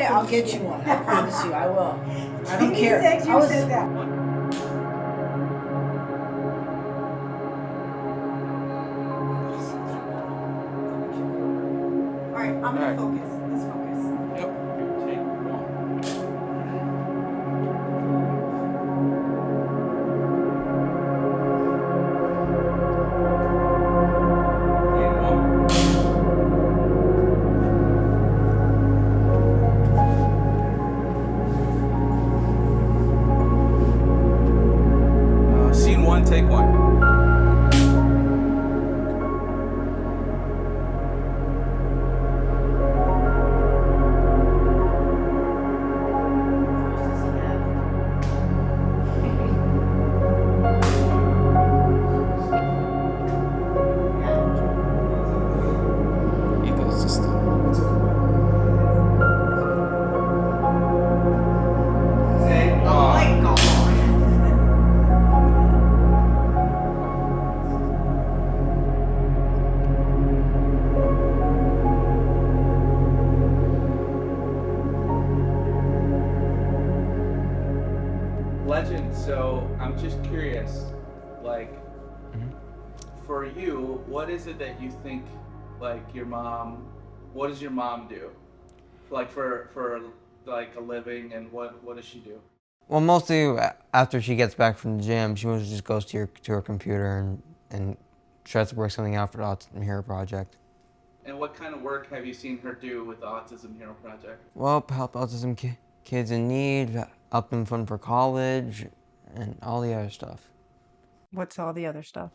way, I'll get you one. I promise you, I will. I don't care. Said you said that. All right, I'm gonna focus. Let's focus. Yep. Take one. Scene one, take one. Legend, so I'm just curious, like, for you, what is it that you think, like, your mom, what does your mom do? Like, for like, a living, and what does she do? Well, mostly after she gets back from the gym, she mostly just goes to her computer and tries to work something out for the Autism Hero Project. And what kind of work have you seen her do with the Autism Hero Project? Well, help autism kids in need, help them fund for college, and all the other stuff. What's all the other stuff?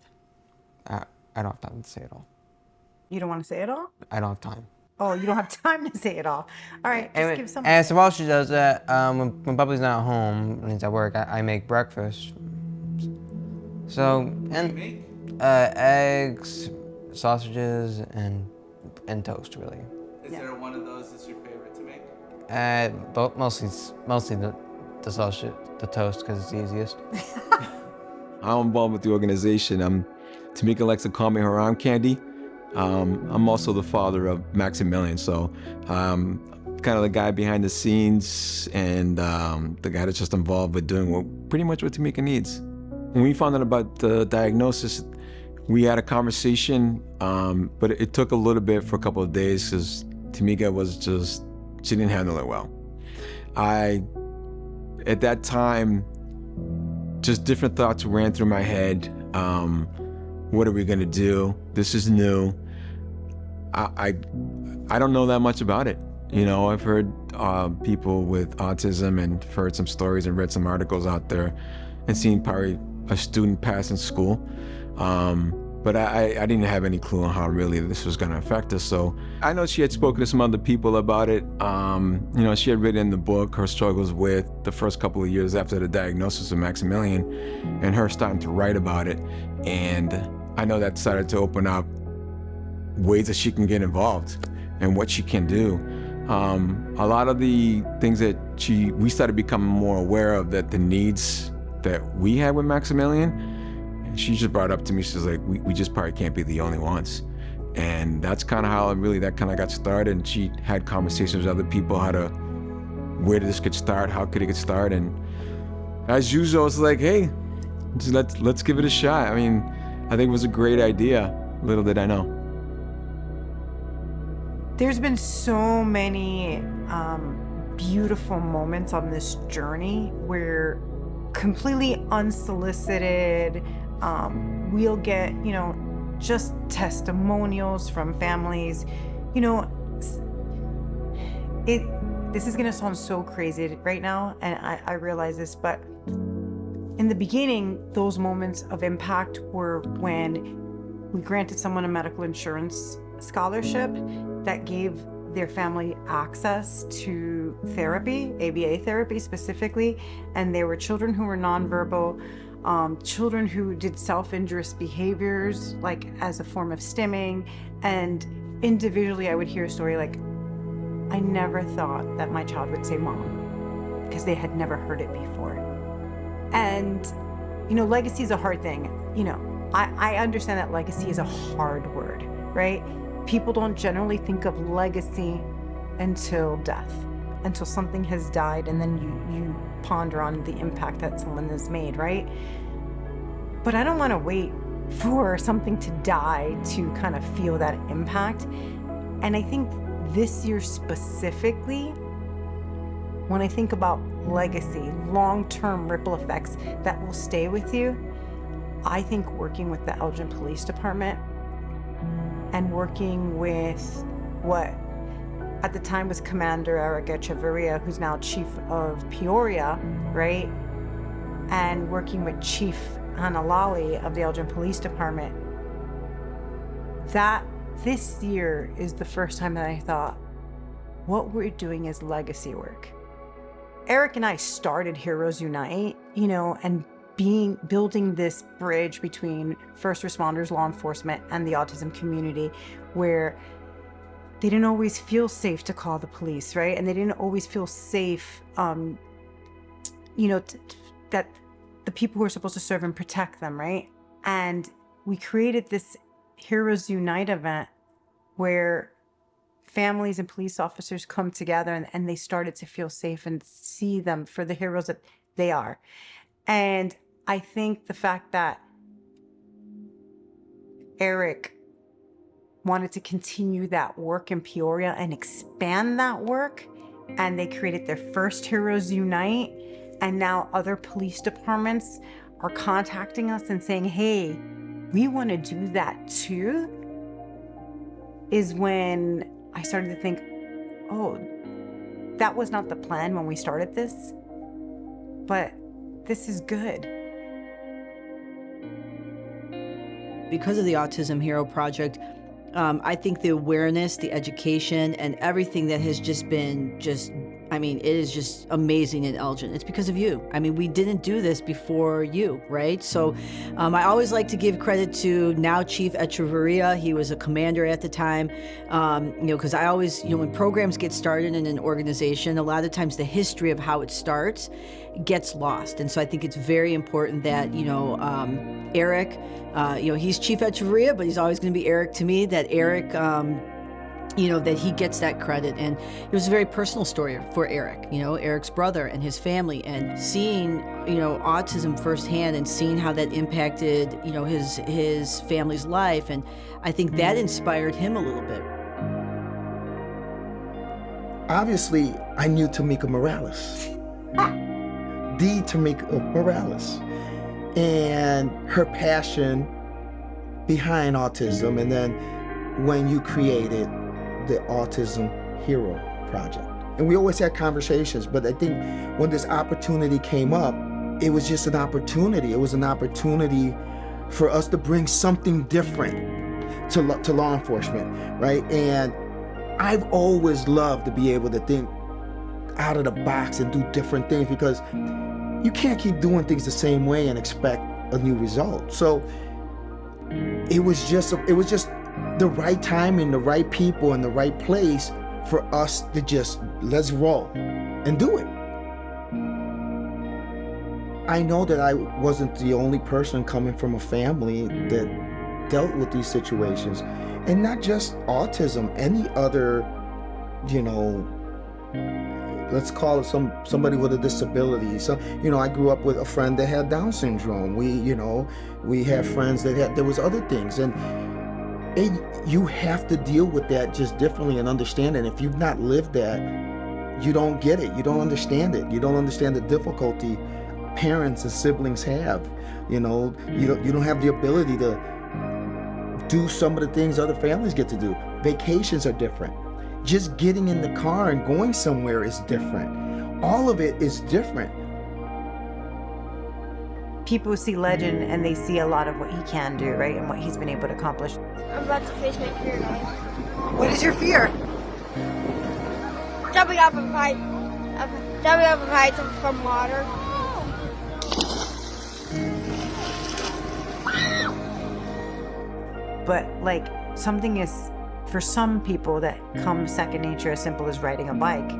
I don't have time to say it all. You don't want to say it all? I don't have time. Oh, you don't have time to say it all. All right, just give some. And so while she does that, when Bubbly's not home and he's at work, I make breakfast. So, and eggs, sausages, and toast, really. Is there one of those that's your favorite to make? But mostly the sausage, the toast, because it's the easiest. I'm involved with the organization. Tamika likes to call me her arm candy. I'm also the father of Maximilian, so kind of the guy behind the scenes and the guy that's just involved with doing pretty much what Tamika needs. When we found out about the diagnosis, we had a conversation, but it took a little bit for a couple of days because Tamika was just, she didn't handle it well. At that time, just different thoughts ran through my head. What are we gonna do? This is new. I don't know that much about it. You know, I've heard people with autism and heard some stories and read some articles out there and seen probably a student pass in school. But I didn't have any clue on how really this was gonna affect us. So I know she had spoken to some other people about it. You know, she had written in the book her struggles with the first couple of years after the diagnosis of Maximilian and her starting to write about it. And I know that started to open up ways that she can get involved and what she can do. A lot of the things that we started becoming more aware of, that the needs that we had with Maximilian, and she just brought up to me, she's like, we just probably can't be the only ones. And that's kind of how that kind of got started. And she had conversations with other people, where this could start, how could it get started. And as usual, it's like, hey, let's give it a shot. I mean, I think it was a great idea. Little did I know. There's been so many beautiful moments on this journey where completely unsolicited, we'll get, you know, just testimonials from families. You know, this is gonna sound so crazy right now, and I realize this, but in the beginning, those moments of impact were when we granted someone a medical insurance scholarship that gave their family access to therapy, ABA therapy specifically, and there were children who were nonverbal, children who did self-injurious behaviors, like as a form of stimming, and individually I would hear a story like, I never thought that my child would say mom, because they had never heard it before. And, you know, legacy is a hard thing. You know, I understand that legacy is a hard word, right? People don't generally think of legacy until death. until something has died, and then you ponder on the impact that someone has made, right? But I don't want to wait for something to die to kind of feel that impact. And I think this year specifically, when I think about legacy, long-term ripple effects that will stay with you, I think working with the Elgin Police Department and working with what at the time was Commander Eric Echeverria, who's now Chief of Peoria, right? And working with Chief Hannah Lally of the Elgin Police Department, that this year is the first time that I thought, what we're doing is legacy work. Eric and I started Heroes Unite, you know, and building this bridge between first responders, law enforcement, and the autism community, where they didn't always feel safe to call the police, right? And they didn't always feel safe, you know, that the people who are supposed to serve and protect them, right? And we created this Heroes Unite event where families and police officers come together and they started to feel safe and see them for the heroes that they are. And I think the fact that Eric wanted to continue that work in Peoria and expand that work, and they created their first Heroes Unite, and now other police departments are contacting us and saying, hey, we want to do that too, is when I started to think, oh, that was not the plan when we started this, but this is good. Because of the Autism Hero Project, I think the awareness, the education, and everything that has just been it is just amazing in Elgin. It's because of you. I mean, we didn't do this before you, right? So I always like to give credit to now Chief Echeverria. He was a commander at the time, because I always, when programs get started in an organization, a lot of times the history of how it starts gets lost. And so I think it's very important that, Eric, he's Chief Echeverria, but he's always going to be Eric to me, that Eric, that he gets that credit. And it was a very personal story for Eric, Eric's brother and his family, and seeing, autism firsthand and seeing how that impacted, his family's life. And I think that inspired him a little bit. Obviously, I knew Tamika Morales, the Tamika Morales, and her passion behind autism. And then when you created the Autism Hero Project. And we always had conversations, but I think when this opportunity came up, it was just an opportunity. It was an opportunity for us to bring something different to law enforcement, right? And I've always loved to be able to think out of the box and do different things, because you can't keep doing things the same way and expect a new result. So it was just the right timing, the right people, and the right place for us to just let's roll and do it. I know that I wasn't the only person coming from a family that dealt with these situations, and not just autism, any other, let's call it somebody with a disability. So, I grew up with a friend that had Down syndrome. We had friends that there was other things, and you have to deal with that just differently and understand it. If you've not lived that, you don't get it. You don't understand it. You don't understand the difficulty parents and siblings have. You don't have the ability to do some of the things other families get to do. Vacations are different. Just getting in the car and going somewhere is different. All of it is different. People see Legend and they see a lot of what he can do, right? And what he's been able to accomplish. I'm about to face my fear, guys. What is your fear? Jumping off of heights from water. But something is, for some people, that comes second nature, as simple as riding a bike.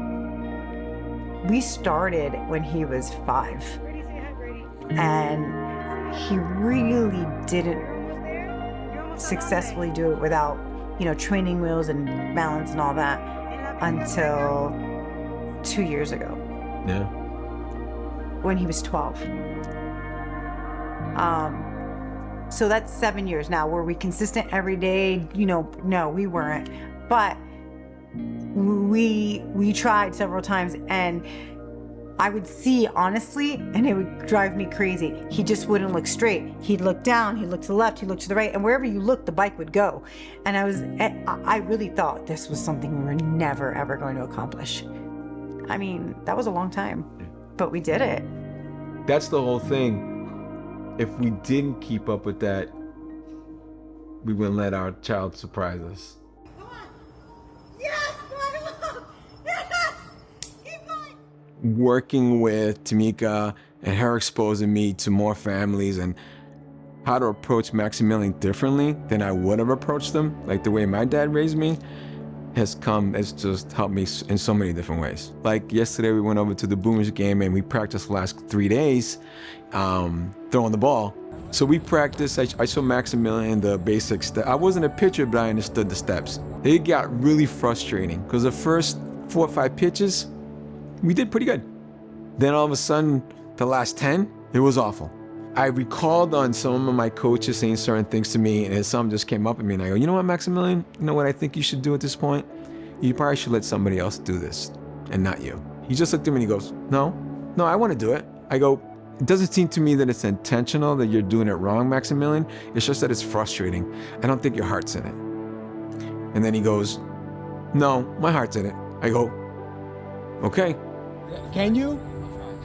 We started when he was 5. And he really didn't successfully do it without, training wheels and balance and all that until 2 years ago Yeah. when he was 12. So that's 7 years now. Were we consistent every day? No, we weren't. But we tried several times, and I would see, honestly, and it would drive me crazy. He just wouldn't look straight. He'd look down, he'd look to the left, he'd look to the right, and wherever you looked, the bike would go. And I really thought this was something we were never, ever going to accomplish. I mean, that was a long time, but we did it. That's the whole thing. If we didn't keep up with that, we wouldn't let our child surprise us. Yes, Mom! Yes! Keep going! Working with Tamika and her exposing me to more families and how to approach Maximilian differently than I would have approached them, like the way my dad raised me, has just helped me in so many different ways. Like yesterday we went over to the Boomers game and we practiced the last 3 days throwing the ball. So we practiced, I showed Maximilian the basic steps. I wasn't a pitcher, but I understood the steps. It got really frustrating because the first 4 or 5 pitches, we did pretty good. Then all of a sudden, the last 10, it was awful. I recalled on some of my coaches saying certain things to me, and then some just came up at me and I go, you know what, Maximilian? You know what I think you should do at this point? You probably should let somebody else do this and not you. He just looked at me and he goes, no, I want to do it. I go, it doesn't seem to me that it's intentional that you're doing it wrong, Maximilian. It's just that it's frustrating. I don't think your heart's in it. And then he goes, no, my heart's in it. I go, okay. Can you?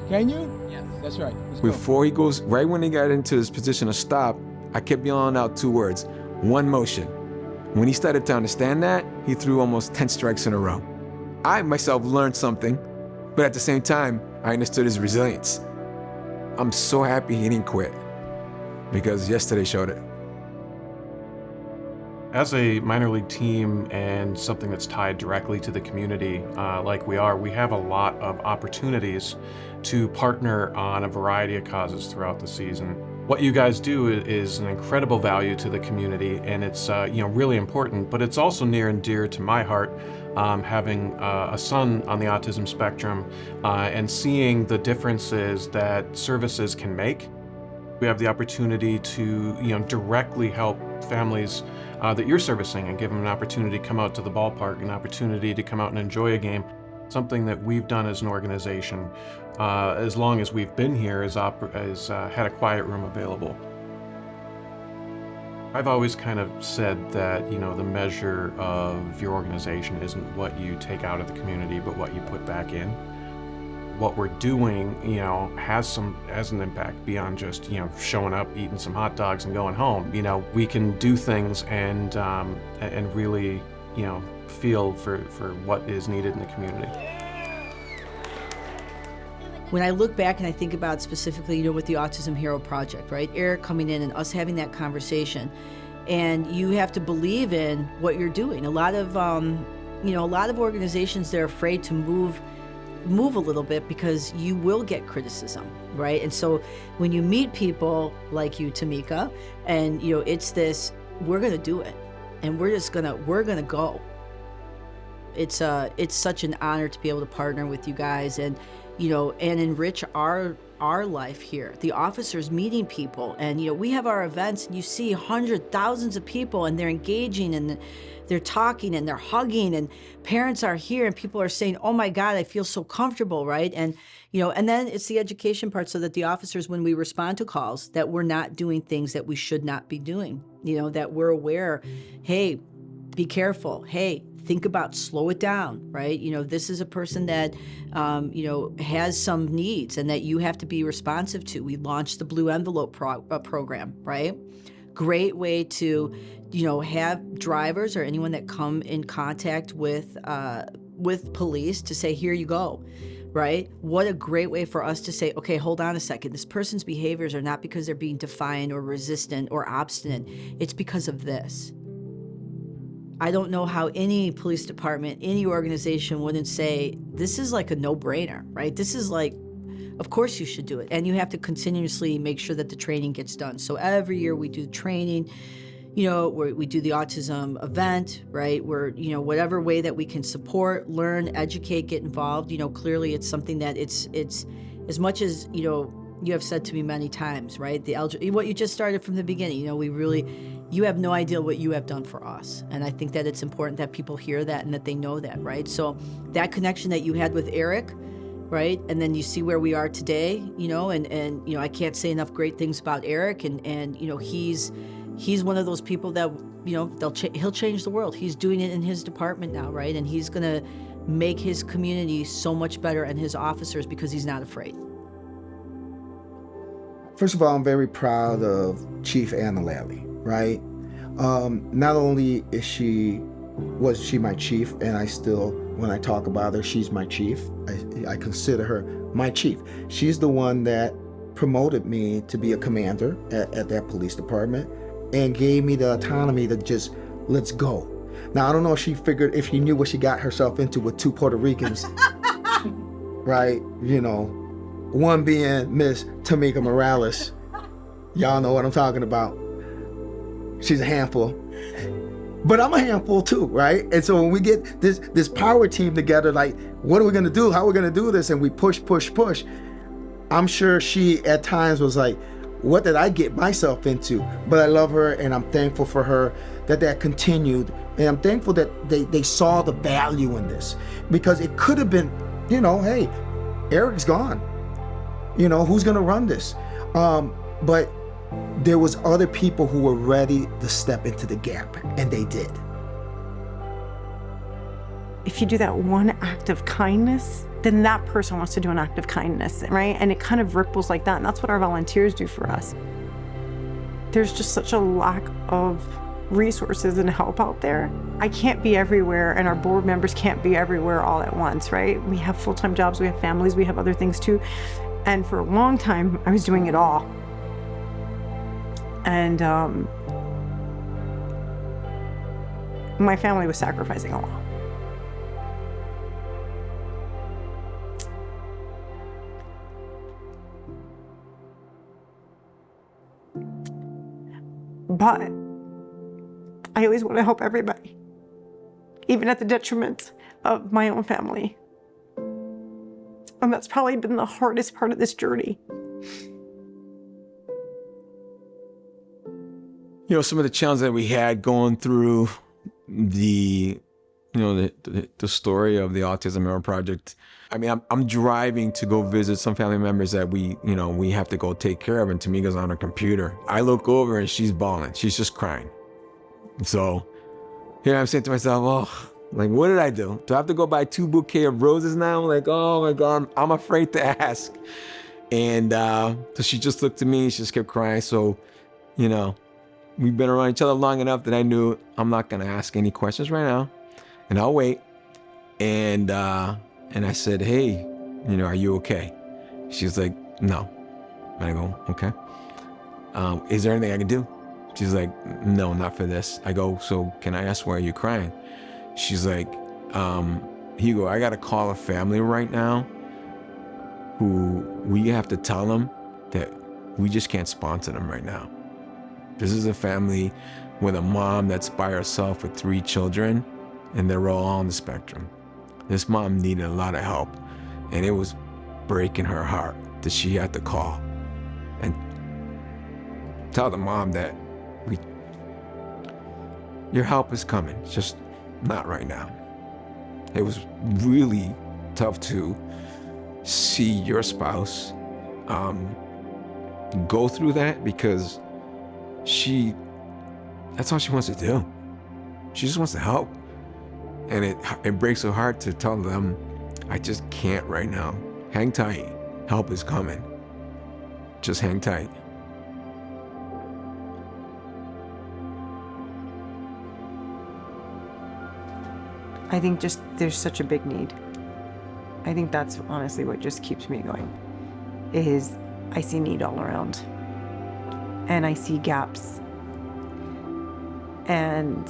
Can you? Yes. That's right. Let's go. Before he goes, right when he got into his position of stop, I kept yelling out 2 words, one motion. When he started to understand that, he threw almost 10 strikes in a row. I myself learned something, but at the same time, I understood his resilience. I'm so happy he didn't quit because yesterday showed it. As a minor league team and something that's tied directly to the community like we are, we have a lot of opportunities to partner on a variety of causes throughout the season. What you guys do is an incredible value to the community, and it's really important, but it's also near and dear to my heart, having a son on the autism spectrum and seeing the differences that services can make. We have the opportunity to directly help families that you're servicing and give them an opportunity to come out to the ballpark, an opportunity to come out and enjoy a game. Something that we've done as an organization, as long as we've been here, is had a quiet room available. I've always kind of said that the measure of your organization isn't what you take out of the community, but what you put back in. What we're doing, has an impact beyond just showing up, eating some hot dogs, and going home. We can do things and really feel for what is needed in the community. When I look back and I think about specifically, with the Autism Hero Project, right? Eric coming in and us having that conversation, and you have to believe in what you're doing. A lot of organizations, they're afraid to move a little bit because you will get criticism, right? And so when you meet people like you, Tamika, and it's this, we're gonna do it, and we're gonna go. It's such an honor to be able to partner with you guys and enrich our life here. The officers meeting people, and we have our events, and you see hundreds, thousands of people, and they're engaging and they're talking and they're hugging, and parents are here and people are saying, oh my God, I feel so comfortable, right? And and then it's the education part, so that the officers, when we respond to calls, that we're not doing things that we should not be doing, that we're aware, hey, be careful, hey, think about, slow it down, right? This is a person that, has some needs and that you have to be responsive to. We launched the Blue Envelope program, right? Great way to, have drivers or anyone that come in contact with police to say, here you go, right? What a great way for us to say, okay, hold on a second. This person's behaviors are not because they're being defiant or resistant or obstinate. It's because of this. I don't know how any police department, any organization wouldn't say, this is like a no-brainer, right? This is like, of course you should do it. And you have to continuously make sure that the training gets done. So every year we do training. we do the autism event, right? We're, whatever way that we can support, learn, educate, get involved, clearly it's something that it's as much as, you have said to me many times, right? What you just started from the beginning, you have no idea what you have done for us. And I think that it's important that people hear that and that they know that, right? So that connection that you had with Eric, right? And then you see where we are today, and I can't say enough great things about Eric, and he's one of those people that, he'll change the world. He's doing it in his department now, right? And he's gonna make his community so much better and his officers because he's not afraid. First of all, I'm very proud of Chief Anna Lally, right? Not only was she my chief, and I still, when I talk about her, she's my chief. I consider her my chief. She's the one that promoted me to be a commander at that police department and gave me the autonomy to just, let's go. Now, I don't know if she knew what she got herself into with 2 Puerto Ricans, right? One being Miss Tamika Morales. Y'all know what I'm talking about. She's a handful. But I'm a handful too, right? And so when we get this power team together, like, what are we gonna do? How are we gonna do this? And we push. I'm sure she at times was like, what did I get myself into? But I love her, and I'm thankful for her that continued. And I'm thankful that they saw the value in this, because it could have been, hey, Eric's gone. Who's gonna run this? But there was other people who were ready to step into the gap, and they did. If you do that one act of kindness, then that person wants to do an act of kindness, right? And it kind of ripples like that, and that's what our volunteers do for us. There's just such a lack of resources and help out there. I can't be everywhere, and our board members can't be everywhere all at once, right? We have full-time jobs, we have families, we have other things too. And for a long time, I was doing it all. And my family was sacrificing a lot. But I always want to help everybody, even at the detriment of my own family. And that's probably been the hardest part of this journey. Some of the challenges that we had going through the story of the Autism Hero Project. I mean, I'm driving to go visit some family members that we have to go take care of, and Tamika's on her computer. I look over and she's bawling. She's just crying. So here I'm saying to myself, oh, like, what did I do? Do I have to go buy 2 bouquets of roses now? Like, oh my God, I'm afraid to ask. And so she just looked at me, she just kept crying. So, we've been around each other long enough that I knew I'm not gonna ask any questions right now, and I'll wait. And I said, hey, are you okay? She's like, no. And I go, okay. Is there anything I can do? She's like, no, not for this. I go, so can I ask why are you crying? She's like, Hugo, I gotta call a family right now who we have to tell them that we just can't sponsor them right now. This is a family with a mom that's by herself with 3 children, and they're all on the spectrum. This mom needed a lot of help, and it was breaking her heart that she had to call and tell the mom that your help is coming, just not right now. It was really tough to see your spouse go through that, because that's all she wants to do. She just wants to help. And it breaks her heart to tell them, I just can't right now. Hang tight. Help is coming. Just hang tight. I think just there's such a big need. I think that's honestly what just keeps me going, is I see need all around. And I see gaps. And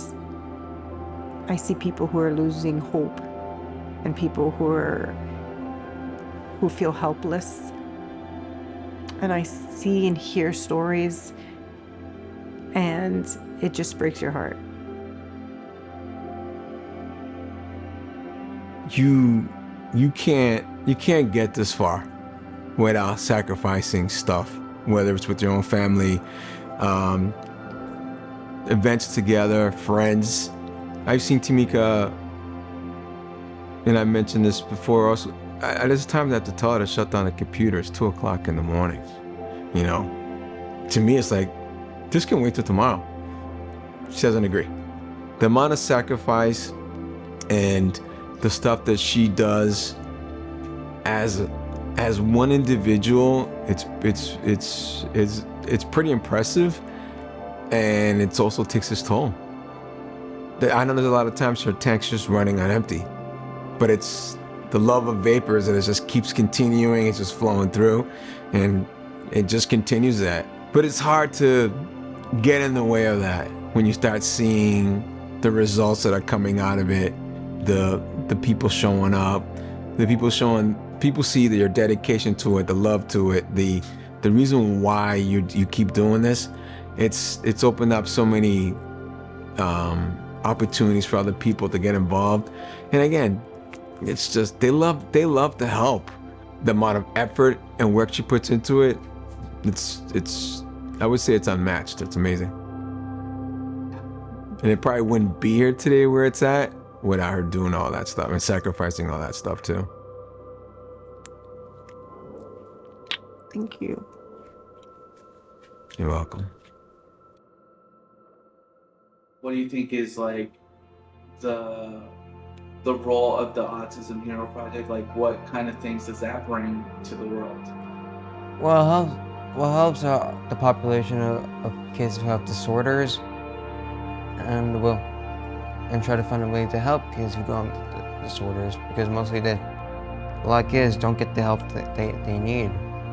I see people who are losing hope, and people who feel helpless. And I see and hear stories, and it just breaks your heart. You can't get this far without sacrificing stuff, whether it's with your own family, events together, friends. I've seen Tamika, and I mentioned this before also, there's times I have to tell her to shut down the computer. It's 2 o'clock in the morning. You know, to me, it's like, this can wait till tomorrow. She doesn't agree. The amount of sacrifice and the stuff that she does as one individual, it's pretty impressive, and it also takes its toll. I know there's a lot of times her tank's just running on empty, but it's the love of vapors that it just keeps continuing. It's just flowing through, and it just continues that. But it's hard to get in the way of that when you start seeing the results that are coming out of it, the people showing up, people see your dedication to it, the love to it, the reason why you keep doing this. It's opened up so many opportunities for other people to get involved. And again, it's just they love to help. The amount of effort and work she puts into it, it's I would say it's unmatched. It's amazing. And it probably wouldn't be here today where it's at without her doing all that stuff and sacrificing all that stuff too. Thank you. You're welcome. What do you think is like the role of the Autism Hero Project? Like, what kind of things does that bring to the world? Well, it helps the population of kids who have disorders, and try to find a way to help kids who don't have disorders, because mostly a lot of kids don't get the help that they need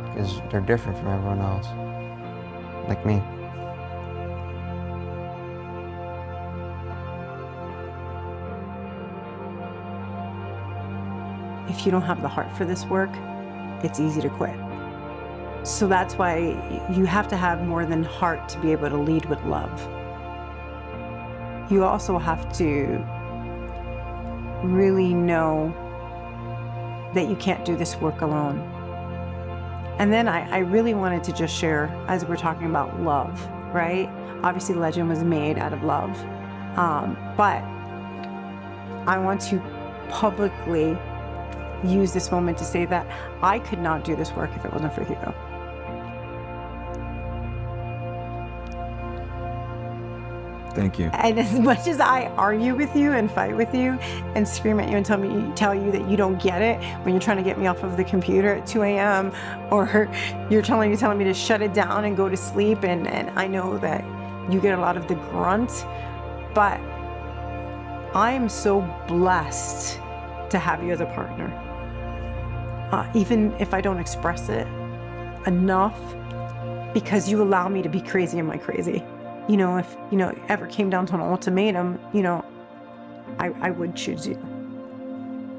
because they're different from everyone else, like me. If you don't have the heart for this work, it's easy to quit. So that's why you have to have more than heart to be able to lead with love. You also have to really know that you can't do this work alone. And then I really wanted to just share, as we're talking about love, right? Obviously, Legend was made out of love. But I want to publicly use this moment to say that I could not do this work if it wasn't for Hugo. Thank you. And as much as I argue with you and fight with you and scream at you and tell you that you don't get it when you're trying to get me off of the computer at 2 a.m. or you're telling me to shut it down and go to sleep, and I know that you get a lot of the grunt, but I am so blessed to have you as a partner. Even if I don't express it enough, because you allow me to be crazy in my crazy. You know, if, ever came down to an ultimatum, I would choose you.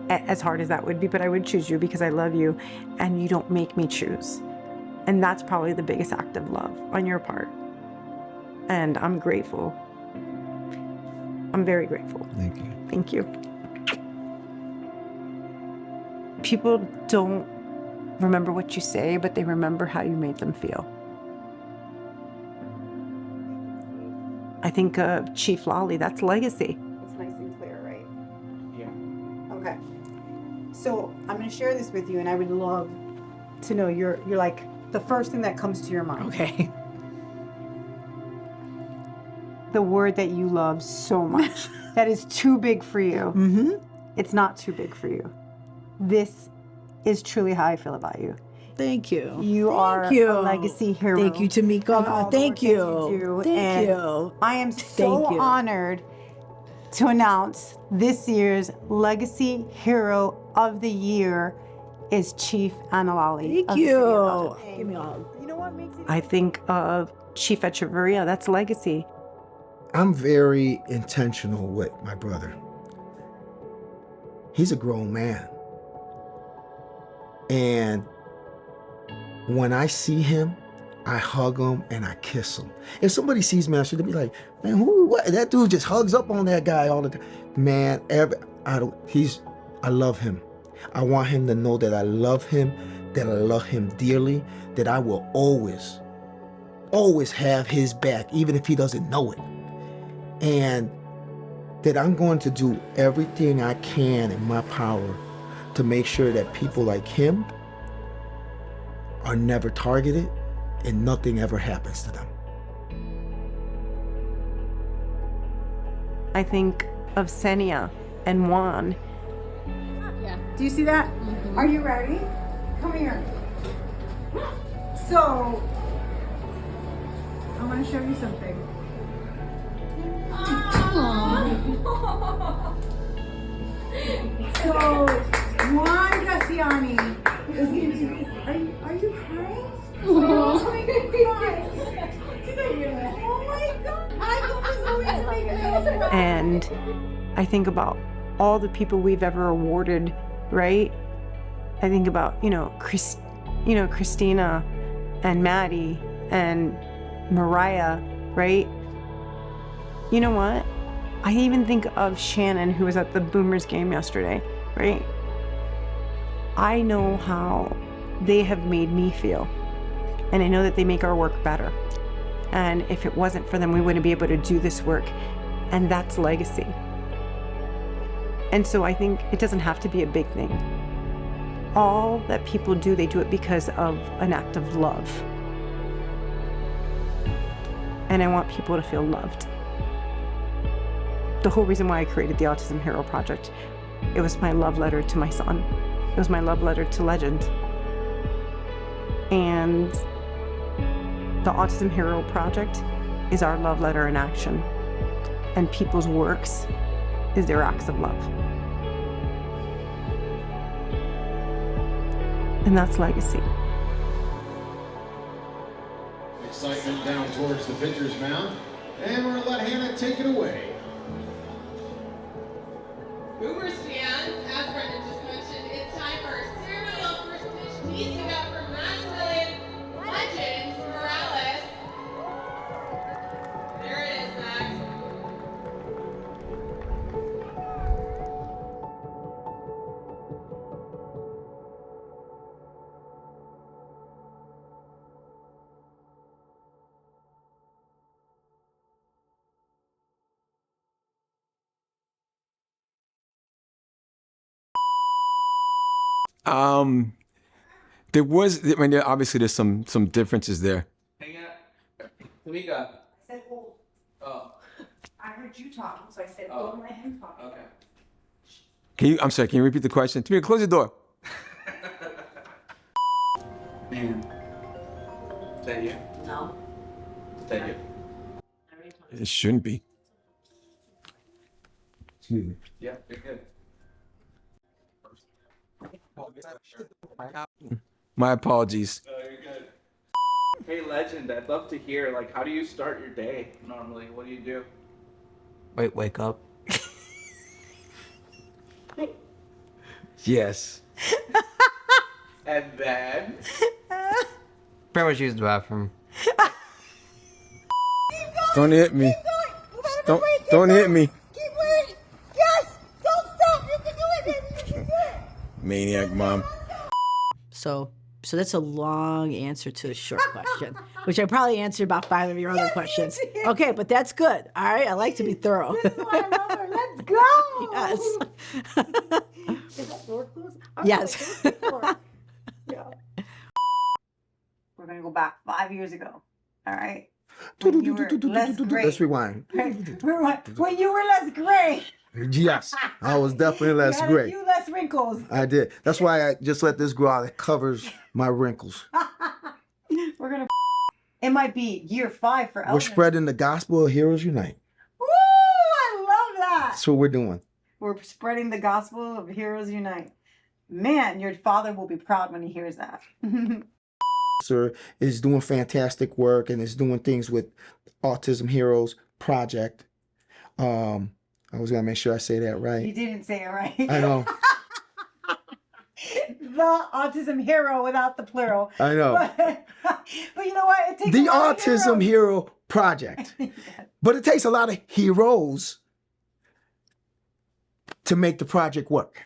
As hard as that would be, but I would choose you because I love you and you don't make me choose. And that's probably the biggest act of love on your part. And I'm grateful. I'm very grateful. Thank you. Thank you. People don't remember what you say, but they remember how you made them feel. I think of Chief Lolly, that's legacy. It's nice and clear, right? Yeah. Okay. So I'm going to share this with you, and I would love to know you're like the first thing that comes to your mind. Okay. The word that you love so much that is too big for you. Mm-hmm. It's not too big for you. This is truly how I feel about you. Thank you. You are a legacy hero. Thank you, Tamika. Thank you. Thank And you. I am so Thank you. honored to announce this year's Legacy Hero of the Year is Chief Analali. Thank you. Give me a hug. You know what makes it? I think of Chief Echeverria. That's legacy. I'm very intentional with my brother. He's a grown man. And when I see him I hug them and I kiss them. If somebody sees me, I should be like, man, what? That dude just hugs up on that guy all the time. Man, I love him. I want him to know that I love him, that I love him dearly, that I will always have his back, even if he doesn't know it. And that I'm going to do everything I can in my power to make sure that people like him are never targeted and nothing ever happens to them. I think of Senia and Juan. Yeah. Do you see that? Mm-hmm. Are you ready? Come here. So, I want to show you something. So, Juan Graciani is going to do this. Are you crying? Oh my God. Oh my God. I was always make me. And I think about all the people we've ever awarded, right? I think about, Christina and Maddie and Mariah, right? You know what? I even think of Shannon, who was at the Boomers game yesterday, right? I know how they have made me feel. And I know that they make our work better. And if it wasn't for them, we wouldn't be able to do this work. And that's legacy. And so I think it doesn't have to be a big thing. All that people do, they do it because of an act of love. And I want people to feel loved. The whole reason why I created the Autism Hero Project, it was my love letter to my son. It was my love letter to Legend. And the Autism Hero Project is our love letter in action. And people's works is their acts of love. And that's legacy. Excitement down towards the pitcher's mound. And we're gonna let Hannah take it away. Boomers fans, as Brendan just mentioned, it's time for our ceremonial first pitch teasing up for Maximilian Legend Morales. There it is, Max. Obviously there's some differences there. Hang out. Tamika. I said, hold. Oh. I heard you talking, so I said, Oh. don't let him talk. Okay. I'm sorry, can you repeat the question? Tamika, close the door. Man. Is that you? No. Is that you? It shouldn't be. Excuse me. Yeah, you're good. My apologies. Oh, you're good. Hey, Legend, I'd love to hear, like, how do you start your day normally? What do you do? Wake up. Yes. And then? Pretty much use the bathroom. Don't hit me. Don't hit me. Keep waiting. Yes. Don't stop. You can do it, baby. You can do it. Maniac mom. So that's a long answer to a short question, which I probably answered about 5 of your other questions. Okay, but that's good. All right, I like to be thorough. This is why I love her. Let's go. Yes. Is that door closed? Yes. Yeah. We're gonna go back 5 years ago. All right. Let's rewind. When you were less gray. Yes, I was definitely less You had gray. a few less wrinkles. I did. That's why I just let this grow out. It covers my wrinkles. We're gonna. It might be year 5 for Elvin. We're spreading the gospel of Heroes Unite. Woo! I love that. That's what we're doing. We're spreading the gospel of Heroes Unite. Man, your father will be proud when he hears that. Sir is doing fantastic work and is doing things with Autism Heroes Project. I was gonna make sure I say that right. You didn't say it right. I know. the Autism Hero without the plural. I know. But you know what? It takes The a lot of Autism heroes. Hero Project. But it takes a lot of heroes to make the project work.